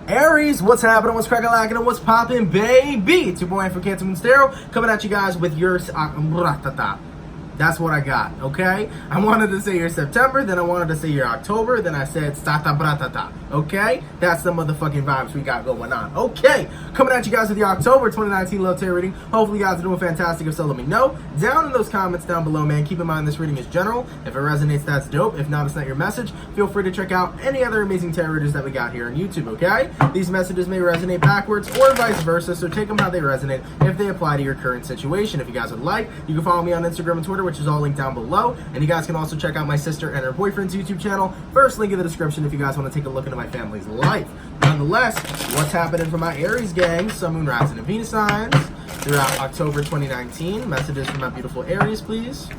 Aries, what's happening? What's cracking, lacking, and what's popping, baby? It's your boy from CancerMoonsTarot coming at you guys with your that's what I got, okay? I wanted to say your September, then I wanted to say your October, then I said stata bratata, okay? That's the motherfucking vibes we got going on. Okay, coming at you guys with your October 2019 Love Tarot reading. Hopefully you guys are doing fantastic. If so, let me know down in those comments down below, man. Keep in mind this reading is general. If it resonates, that's dope. If not, it's not your message. Feel free to check out any other amazing tarot readers that we got here on YouTube, okay? These messages may resonate backwards or vice versa, so take them how they resonate if they apply to your current situation. If you guys would like, you can follow me on Instagram and Twitter, which is all linked down below. And you guys can also check out my sister and her boyfriend's YouTube channel. First link in the description if you guys want to take a look into my family's life. Nonetheless, what's happening for my Aries gang? Sun, Moon, Rising, and Venus signs throughout October 2019. Messages from my beautiful Aries, please.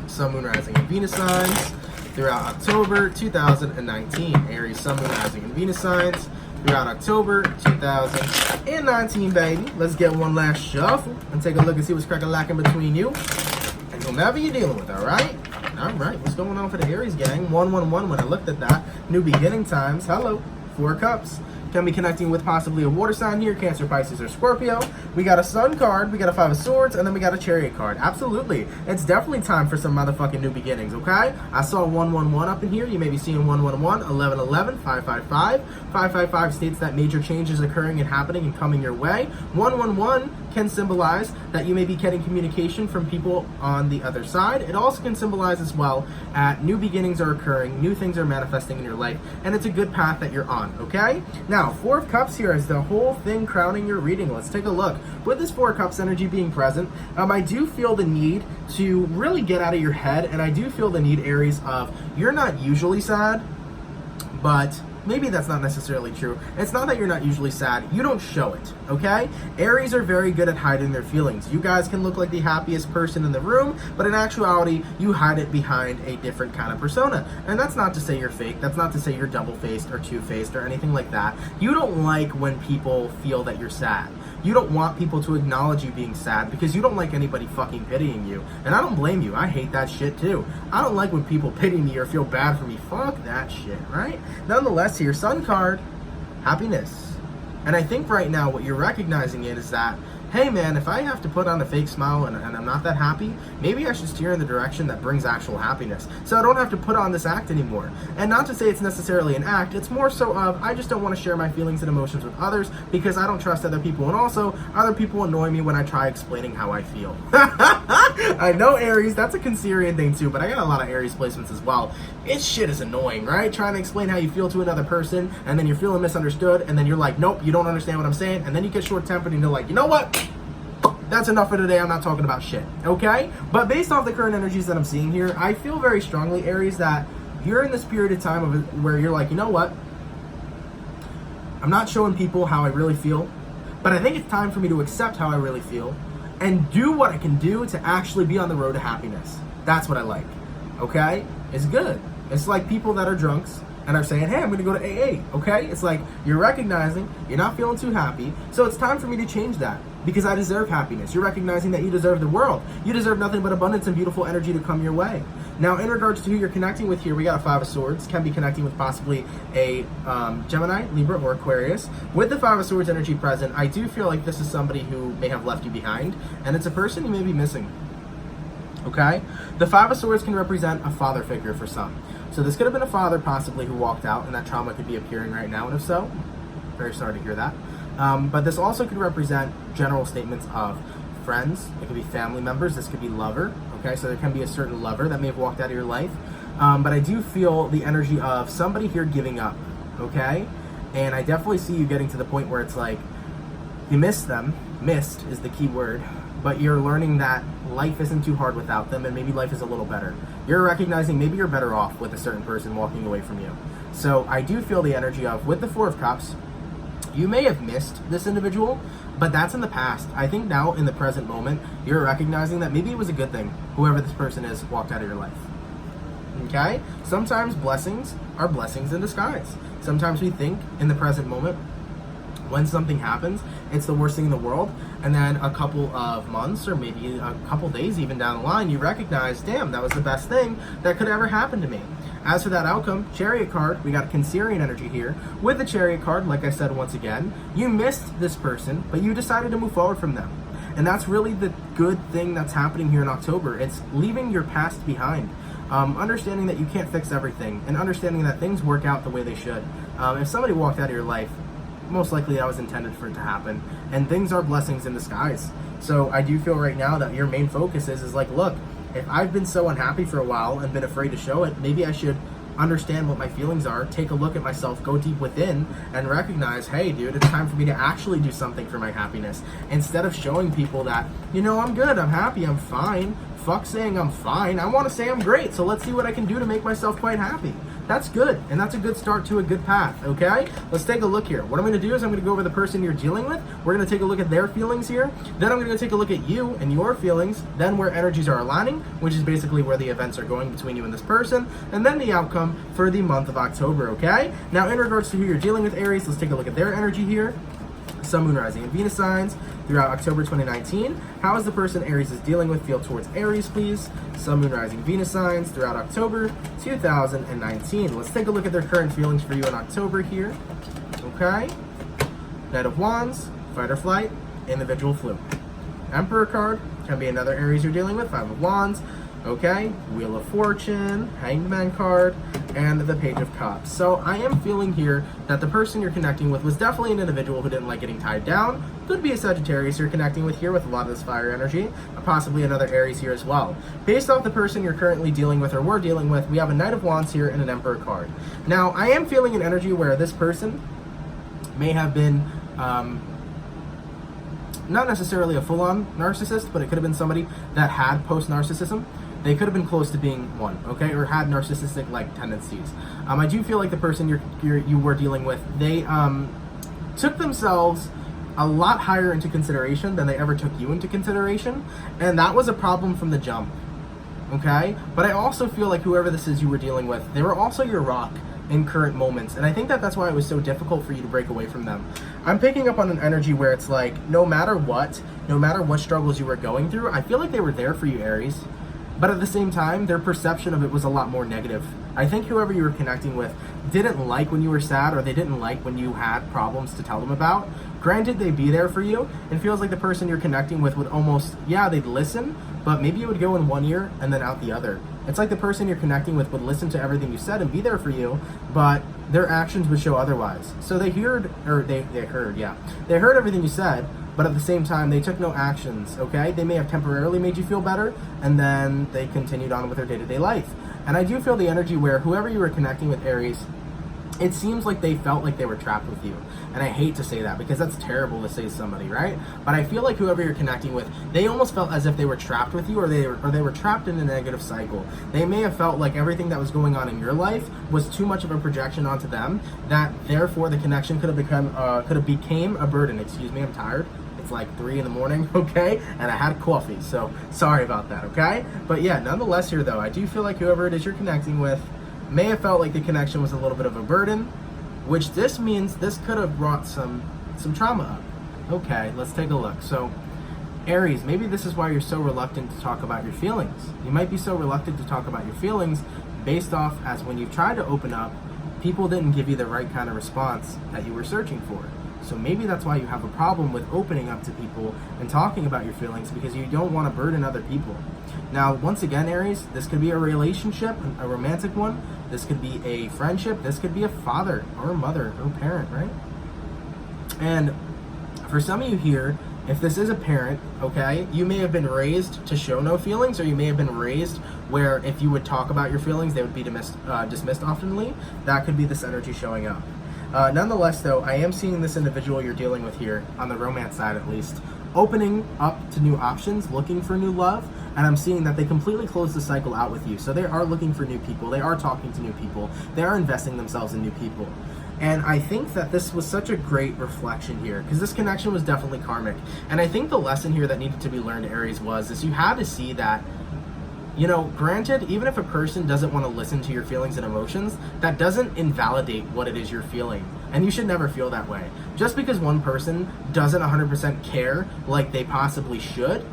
Sun, Moon, Rising, and Venus signs throughout October 2019. Aries, Sun, Moon, Rising, and Venus signs throughout October 2019, baby. Let's get one last shuffle and take a look and see what's cracking lacking between you and whomever you're dealing with, all right? All right, what's going on for the Aries gang? 111, when I looked at that. New beginning times. Hello, 4 cups. Can be connecting with possibly a water sign here, Cancer, Pisces, or Scorpio. We got a Sun card, we got a 5 of Swords, and then we got a Chariot card. Absolutely. It's definitely time for some motherfucking new beginnings, okay? I saw 111 up in here. You may be seeing 111, 1111, 555. 555 states that major changes occurring and happening and coming your way. 111 can symbolize that you may be getting communication from people on the other side. It also can symbolize as well that new beginnings are occurring, new things are manifesting in your life, and it's a good path that you're on, okay? Now, 4 of Cups here is the whole thing crowning your reading. Let's take a look. With this 4 of Cups energy being present, I do feel the need to really get out of your head, and I do feel the need, Aries, of you're not usually sad, but maybe that's not necessarily true. It's not that you're not usually sad. You don't show it, okay? Aries are very good at hiding their feelings. You guys can look like the happiest person in the room, but in actuality, you hide it behind a different kind of persona. And that's not to say you're fake. That's not to say you're double-faced or two-faced or anything like that. You don't like when people feel that you're sad. You don't want people to acknowledge you being sad because you don't like anybody fucking pitying you. And I don't blame you. I hate that shit too. I don't like when people pity me or feel bad for me. Fuck that shit, right? Nonetheless, here, Sun card, happiness. And I think right now what you're recognizing is that, hey man, if I have to put on a fake smile and I'm not that happy, maybe I should steer in the direction that brings actual happiness. So I don't have to put on this act anymore. And not to say it's necessarily an act, it's more so of, I just don't want to share my feelings and emotions with others because I don't trust other people. And also, other people annoy me when I try explaining how I feel. I know, Aries, that's a Cancerian thing too, but I got a lot of Aries placements as well. It shit is annoying, right? Trying to explain how you feel to another person, and then you're feeling misunderstood, and then you're like, nope, you don't understand what I'm saying, and then you get short-tempered and you're like, you know what? That's enough for today. I'm not talking about shit, okay? But based off the current energies that I'm seeing here, I feel very strongly, Aries, that you're in this period of time where you're like, you know what? I'm not showing people how I really feel, but I think it's time for me to accept how I really feel and do what I can do to actually be on the road to happiness. That's what I like, okay? It's good. It's like people that are drunks and are saying, hey, I'm gonna go to AA, okay? It's like you're recognizing you're not feeling too happy, so it's time for me to change that because I deserve happiness. You're recognizing that you deserve the world. You deserve nothing but abundance and beautiful energy to come your way. Now, in regards to who you're connecting with here, we got a 5 of Swords. Can be connecting with possibly a Gemini, Libra, or Aquarius. With the 5 of Swords energy present, I do feel like this is somebody who may have left you behind, and it's a person you may be missing. Okay? The 5 of Swords can represent a father figure for some. So this could have been a father possibly who walked out, and that trauma could be appearing right now, and if so, very sorry to hear that. But this also could represent general statements of friends. It could be family members. This could be lover. Okay, so there can be a certain lover that may have walked out of your life. But I do feel the energy of somebody here giving up. Okay? And I definitely see you getting to the point where it's like, you miss them. Missed is the key word. But you're learning that life isn't too hard without them, and maybe life is a little better. You're recognizing maybe you're better off with a certain person walking away from you. So I do feel the energy of, with the 4 of Cups, you may have missed this individual, but that's in the past. I think now, in the present moment, you're recognizing that maybe it was a good thing, whoever this person is walked out of your life. Okay? Sometimes blessings are blessings in disguise. Sometimes we think, in the present moment, when something happens, it's the worst thing in the world, and then a couple of months or maybe a couple days even down the line, you recognize, damn, that was the best thing that could ever happen to me. As for that outcome, Chariot card, we got Cancerian energy here. With the Chariot card, like I said once again, you missed this person, but you decided to move forward from them. And that's really the good thing that's happening here in October. It's leaving your past behind. Understanding that you can't fix everything, and understanding that things work out the way they should. If somebody walked out of your life, most likely that was intended for it to happen, and things are blessings in disguise. So I do feel right now that your main focus is like, look, if I've been so unhappy for a while and been afraid to show it, maybe I should understand what my feelings are, take a look at myself, go deep within, and recognize, hey dude, it's time for me to actually do something for my happiness, instead of showing people that, you know, I'm good, I'm happy, I'm fine. Fuck saying I'm fine, I want to say I'm great, so let's see what I can do to make myself quite happy. That's good, and that's a good start to a good path, okay? Let's take a look here. What I'm going to do is I'm going to go over the person you're dealing with. We're going to take a look at their feelings here. Then I'm going to take a look at you and your feelings, then where energies are aligning, which is basically where the events are going between you and this person, and then the outcome for the month of October, okay? Now, in regards to who you're dealing with, Aries, let's take a look at their energy here. Sun, Moon, Rising, and Venus signs throughout October 2019. How is the person Aries is dealing with feel towards Aries, please? Sun, Moon, Rising, Venus signs throughout October 2019. Let's take a look at their current feelings for you in October here. Okay. Knight of Wands, Fight or Flight, Individual Flu. Emperor card can be another Aries you're dealing with. Five of Wands. Okay, Wheel of Fortune, Hanged Man card, and the Page of Cups. So I am feeling here that the person you're connecting with was definitely an individual who didn't like getting tied down. Could be a Sagittarius you're connecting with here with a lot of this fire energy, possibly another Aries here as well. Based off the person you're currently dealing with or were dealing with, we have a Knight of Wands here and an Emperor card. Now, I am feeling an energy where this person may have been not necessarily a full-on narcissist, but it could have been somebody that had post-narcissism. They could have been close to being one, okay, or had narcissistic-like tendencies. I do feel like the person you were dealing with, they took themselves a lot higher into consideration than they ever took you into consideration, and that was a problem from the jump, okay? But I also feel like whoever this is you were dealing with, they were also your rock in current moments, and I think that that's why it was so difficult for you to break away from them. I'm picking up on an energy where it's like, no matter what struggles you were going through, I feel like they were there for you, Aries. But at the same time, their perception of it was a lot more negative. I think whoever you were connecting with didn't like when you were sad, or they didn't like when you had problems to tell them about. Granted, they'd be there for you. It feels like the person you're connecting with would almost, yeah, they'd listen, but maybe it would go in one ear and then out the other. It's like the person you're connecting with would listen to everything you said and be there for you, but their actions would show otherwise. So they heard everything you said, but at the same time, they took no actions, okay? They may have temporarily made you feel better, and then they continued on with their day-to-day life. And I do feel the energy where whoever you were connecting with, Aries, it seems like they felt like they were trapped with you. And I hate to say that because that's terrible to say to somebody, right? But I feel like whoever you're connecting with, they almost felt as if they were trapped with you, or they were trapped in a negative cycle. They may have felt like everything that was going on in your life was too much of a projection onto them, that therefore the connection could have became a burden. Excuse me, I'm tired. It's like 3 a.m, okay? And I had coffee, so sorry about that, okay? But yeah, nonetheless here though, I do feel like whoever it is you're connecting with may have felt like the connection was a little bit of a burden, which this means this could have brought some trauma up. Okay, let's take a look. So, Aries, maybe this is why you're so reluctant to talk about your feelings. You might be so reluctant to talk about your feelings based off as when you've tried to open up, people didn't give you the right kind of response that you were searching for. So maybe that's why you have a problem with opening up to people and talking about your feelings, because you don't want to burden other people. Now, once again, Aries, this could be a relationship, a romantic one. This could be a friendship. This could be a father or a mother or a parent, right? And for some of you here, if this is a parent, okay, you may have been raised to show no feelings, or you may have been raised where if you would talk about your feelings, they would be dismissed oftenly. That could be this energy showing up. Nonetheless, though, I am seeing this individual you're dealing with here, on the romance side at least, opening up to new options, looking for new love, and I'm seeing that they completely closed the cycle out with you. So they are looking for new people, they are talking to new people, they are investing themselves in new people. And I think that this was such a great reflection here, because this connection was definitely karmic. And I think the lesson here that needed to be learned, Aries, is you had to see that, you know, granted, even if a person doesn't want to listen to your feelings and emotions, that doesn't invalidate what it is you're feeling. And you should never feel that way. Just because one person doesn't 100% care like they possibly should,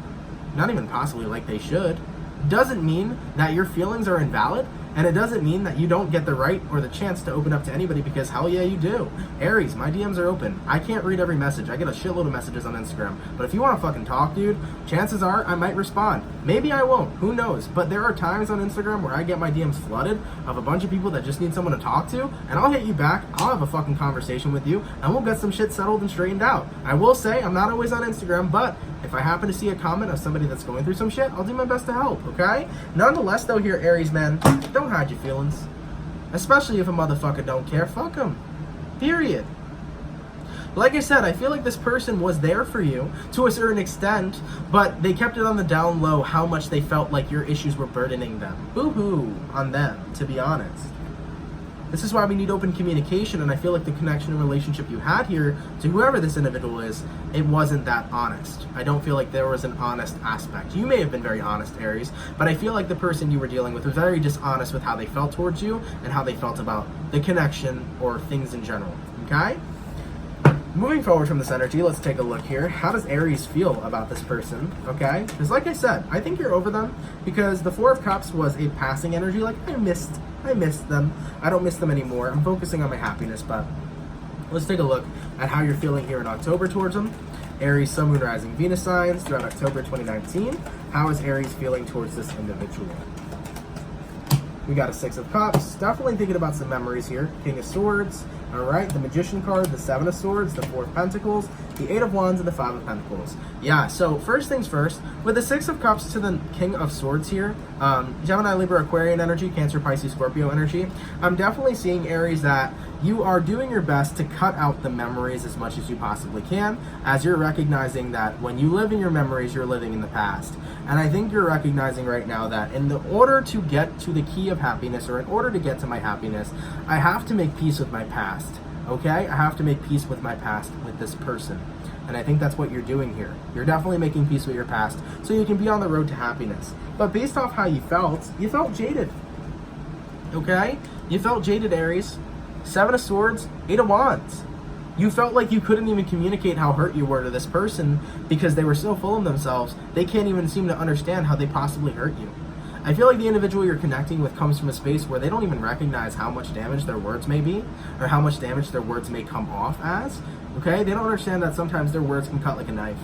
not even possibly like they should, doesn't mean that your feelings are invalid, And it doesn't mean that you don't get the right or the chance to open up to anybody, because hell yeah, you do. Aries, my DMs are open. I can't read every message. I get a shitload of messages on Instagram. But if you want to fucking talk, dude, chances are I might respond. Maybe I won't. Who knows? But there are times on Instagram where I get my DMs flooded of a bunch of people that just need someone to talk to, and I'll hit you back. I'll have a fucking conversation with you, and we'll get some shit settled and straightened out. I will say I'm not always on Instagram, but if I happen to see a comment of somebody that's going through some shit, I'll do my best to help, okay? Nonetheless, though, here, Aries, man, don't hide your feelings. Especially if a motherfucker don't care. Fuck him. Period. Like I said, I feel like this person was there for you to a certain extent, but they kept it on the down low how much they felt like your issues were burdening them. Boo-hoo on them, to be honest. This is why we need open communication, and I feel like the connection and relationship you had here to whoever this individual is, it wasn't that honest. I don't feel like there was an honest aspect. You may have been very honest, Aries, but I feel like the person you were dealing with was very dishonest with how they felt towards you and how they felt about the connection or things in general, okay? Moving forward from this energy, let's take a look here. How does Aries feel about this person, okay? Because like I said, I think you're over them, because the Four of Cups was a passing energy. Like, I missed them. I don't miss them anymore. I'm focusing on my happiness, but let's take a look at how you're feeling here in October towards them. Aries, Sun, Moon, Rising, Venus signs throughout October 2019. How is Aries feeling towards this individual? We got a Six of Cups. Definitely thinking about some memories here. King of Swords. All right, the Magician card, the Seven of Swords, the Four of Pentacles, the Eight of Wands, and the Five of Pentacles. Yeah, so first things first, with the Six of Cups to the King of Swords here, Gemini, Libra, Aquarian energy, Cancer, Pisces, Scorpio energy, I'm definitely seeing, Aries, that you are doing your best to cut out the memories as much as you possibly can, as you're recognizing that when you live in your memories, you're living in the past. And I think you're recognizing right now that in the order to get to the key of happiness, or in order to get to my happiness, I have to make peace with my past, okay? I have to make peace with my past with this person. And I think that's what you're doing here. You're definitely making peace with your past so you can be on the road to happiness. But based off how you felt jaded, okay? You felt jaded, Aries. Seven of Swords, Eight of Wands. You felt like you couldn't even communicate how hurt you were to this person because they were so full of themselves, they can't even seem to understand how they possibly hurt you. I feel like the individual you're connecting with comes from a space where they don't even recognize how much damage their words may be, or how much damage their words may come off as, okay? They don't understand that sometimes their words can cut like a knife.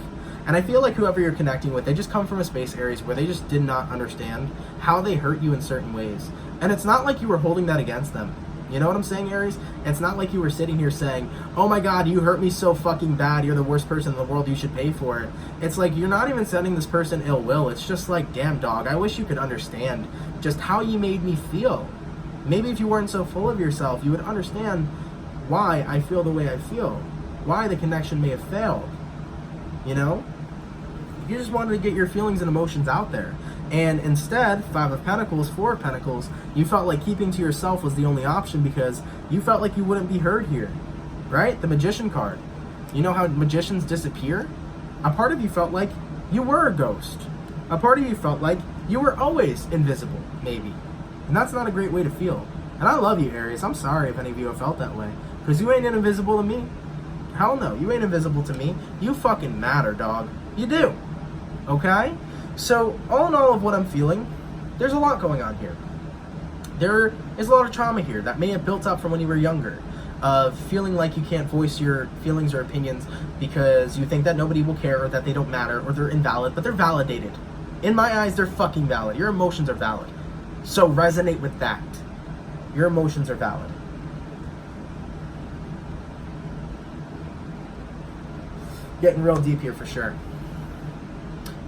And I feel like whoever you're connecting with, they just come from a space, Aries, where they just did not understand how they hurt you in certain ways. And it's not like you were holding that against them. You know what I'm saying, Aries? It's not like you were sitting here saying, oh my God, you hurt me so fucking bad, you're the worst person in the world, you should pay for it. It's like you're not even sending this person ill will. It's just like, damn dog, I wish you could understand just how you made me feel. Maybe if you weren't so full of yourself, you would understand why I feel the way I feel, why the connection may have failed, you know? You just wanted to get your feelings and emotions out there. And instead, Five of Pentacles, Four of Pentacles, you felt like keeping to yourself was the only option because you felt like you wouldn't be heard here, right? The Magician card. You know how magicians disappear? A part of you felt like you were a ghost. A part of you felt like you were always invisible, maybe. And that's not a great way to feel. And I love you, Aries. I'm sorry if any of you have felt that way. Because you ain't invisible to me. Hell no, you ain't invisible to me. You fucking matter, dog. You do. Okay? So, all in all of what I'm feeling, there's a lot going on here. There is a lot of trauma here that may have built up from when you were younger, of feeling like you can't voice your feelings or opinions because you think that nobody will care or that they don't matter or they're invalid, but they're validated. In my eyes, they're fucking valid. Your emotions are valid. So resonate with that. Your emotions are valid. Getting real deep here for sure.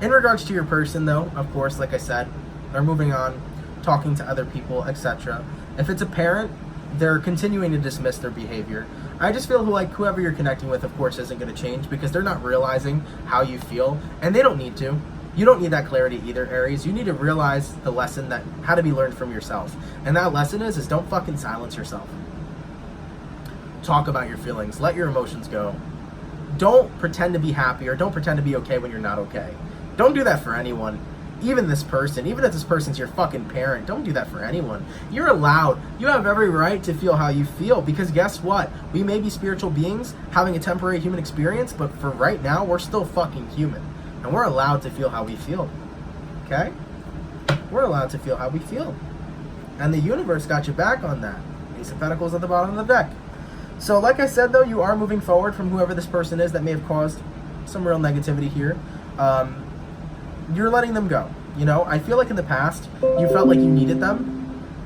In regards to your person, though, of course, like I said, they're moving on, talking to other people, etc. If it's a parent, they're continuing to dismiss their behavior. I just feel like whoever you're connecting with, of course, isn't going to change because they're not realizing how you feel, and they don't need to. You don't need that clarity either, Aries. You need to realize the lesson that had to be learned from yourself. And that lesson is don't fucking silence yourself. Talk about your feelings. Let your emotions go. Don't pretend to be happy or don't pretend to be okay when you're not okay. Don't do that for anyone. Even this person, even if this person's your fucking parent, don't do that for anyone. You're allowed. You have every right to feel how you feel because guess what? We may be spiritual beings having a temporary human experience, but for right now, we're still fucking human. And we're allowed to feel how we feel. Okay? We're allowed to feel how we feel. And the universe got your back on that. Ace of Pentacles at the bottom of the deck. So like I said, though, you are moving forward from whoever this person is that may have caused some real negativity here. You're letting them go. You know, I feel like in the past, you felt like you needed them.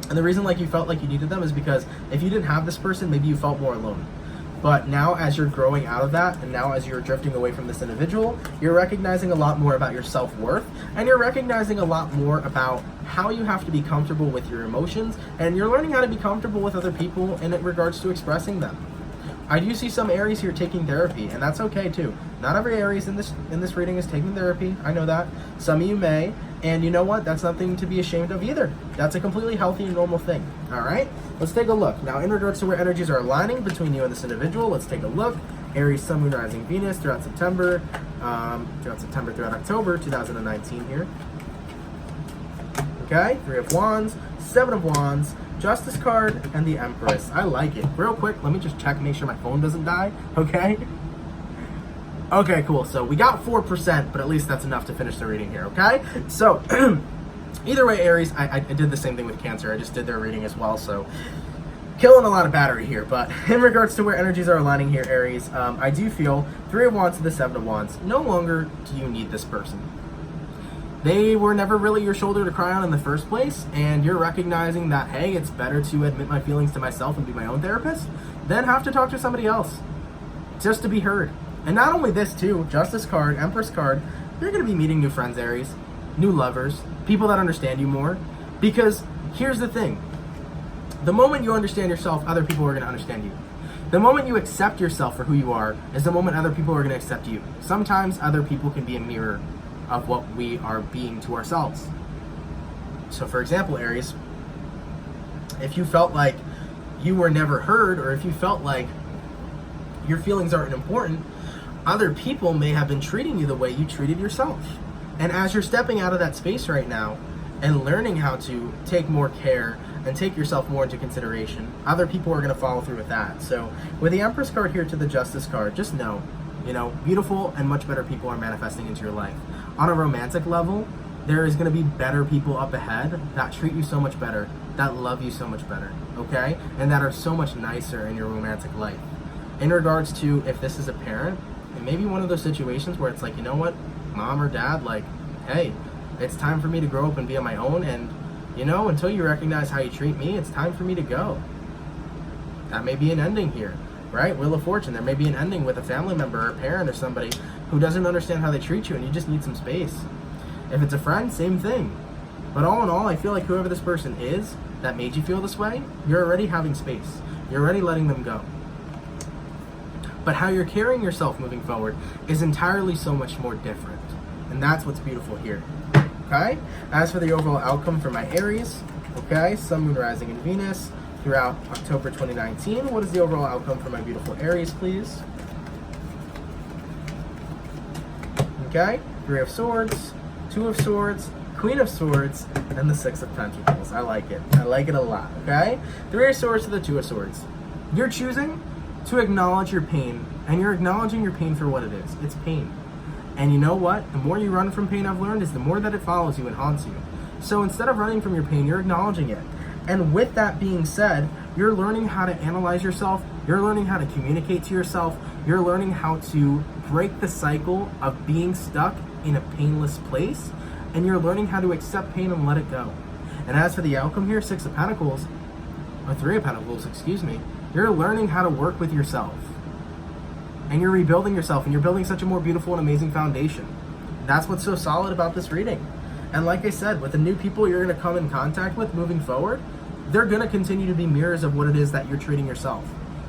And the reason like you felt like you needed them is because if you didn't have this person, maybe you felt more alone. But now as you're growing out of that, and now as you're drifting away from this individual, you're recognizing a lot more about your self-worth, and you're recognizing a lot more about how you have to be comfortable with your emotions, and you're learning how to be comfortable with other people in regards to expressing them. I do see some Aries here taking therapy, and that's okay too. Not every Aries in this reading is taking therapy. I know that. Some of you may, and you know what? That's nothing to be ashamed of either. That's a completely healthy and normal thing. All right? Let's take a look. Now, in regards to where energies are aligning between you and this individual, let's take a look. Aries, Sun, Moon, Rising, Venus throughout September, throughout October 2019 here. Okay? 3 of Wands, 7 of Wands, Justice card, and the Empress. I like it. Real quick, let me just check, make sure my phone doesn't die, okay? Okay, cool. So we got 4%, but at least that's enough to finish the reading here, okay? So, either way, Aries, I did the same thing with Cancer. I just did their reading as well, so killing a lot of battery here. But in regards to where energies are aligning here, Aries, I do feel 3 of Wands to the 7 of Wands. No longer do you need this person. They were never really your shoulder to cry on in the first place, and you're recognizing that, hey, it's better to admit my feelings to myself and be my own therapist than have to talk to somebody else just to be heard. And not only this too, Justice card, Empress card, you're going to be meeting new friends, Aries, new lovers, people that understand you more, because here's the thing. The moment you understand yourself, other people are going to understand you. The moment you accept yourself for who you are is the moment other people are going to accept you. Sometimes other people can be a mirror of what we are being to ourselves. So for example, Aries, if you felt like you were never heard, or if you felt like your feelings aren't important, other people may have been treating you the way you treated yourself. And as you're stepping out of that space right now and learning how to take more care and take yourself more into consideration, other people are going to follow through with that. So with the Empress card here to the Justice card, just know, you know, beautiful and much better people are manifesting into your life. On a romantic level, there is going to be better people up ahead that treat you so much better, that love you so much better, okay? And that are so much nicer in your romantic life. In regards to if this is a parent, it may be one of those situations where it's like, you know what, mom or dad, like, hey, it's time for me to grow up and be on my own, and, you know, until you recognize how you treat me, it's time for me to go. That may be an ending here, right? Wheel of Fortune, there may be an ending with a family member or a parent or somebody who doesn't understand how they treat you, and you just need some space. If it's a friend, same thing. But all in all, I feel like whoever this person is that made you feel this way, you're already having space. You're already letting them go. But how you're carrying yourself moving forward is entirely so much more different. And that's what's beautiful here. Okay? As for the overall outcome for my Aries, okay, Sun, Moon, Rising, and Venus throughout October 2019, what is the overall outcome for my beautiful Aries, please? Okay? 3 of Swords, 2 of Swords, Queen of Swords, and the 6 of Pentacles. I like it. I like it a lot, okay? 3 of Swords to the 2 of Swords. You're choosing to acknowledge your pain, and you're acknowledging your pain for what it is. It's pain. And you know what? The more you run from pain, I've learned, is the more that it follows you and haunts you. So instead of running from your pain, you're acknowledging it. And with that being said, you're learning how to analyze yourself, you're learning how to communicate to yourself, you're learning how to break the cycle of being stuck in a painless place, and you're learning how to accept pain and let it go. And as for the outcome here, 6 of Pentacles, or 3 of Pentacles, excuse me, you're learning how to work with yourself. And you're rebuilding yourself, and you're building such a more beautiful and amazing foundation. That's what's so solid about this reading. And like I said, with the new people you're going to come in contact with moving forward, they're going to continue to be mirrors of what it is that you're treating yourself.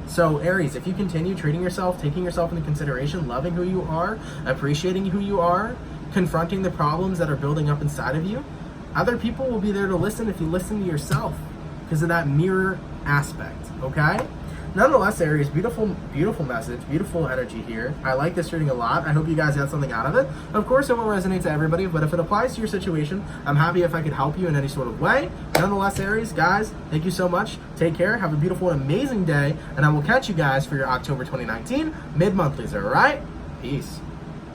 So Aries, if you continue treating yourself, taking yourself into consideration, loving who you are, appreciating who you are, confronting the problems that are building up inside of you, other people will be there to listen if you listen to yourself because of that mirror aspect, okay? Nonetheless, Aries, beautiful, beautiful message, beautiful energy here. I like this reading a lot. I hope you guys got something out of it. Of course, it won't resonate to everybody, but if it applies to your situation, I'm happy if I could help you in any sort of way. Nonetheless, Aries, guys, thank you so much. Take care. Have a beautiful and amazing day, and I will catch you guys for your October 2019 mid-monthlies, all right? Peace.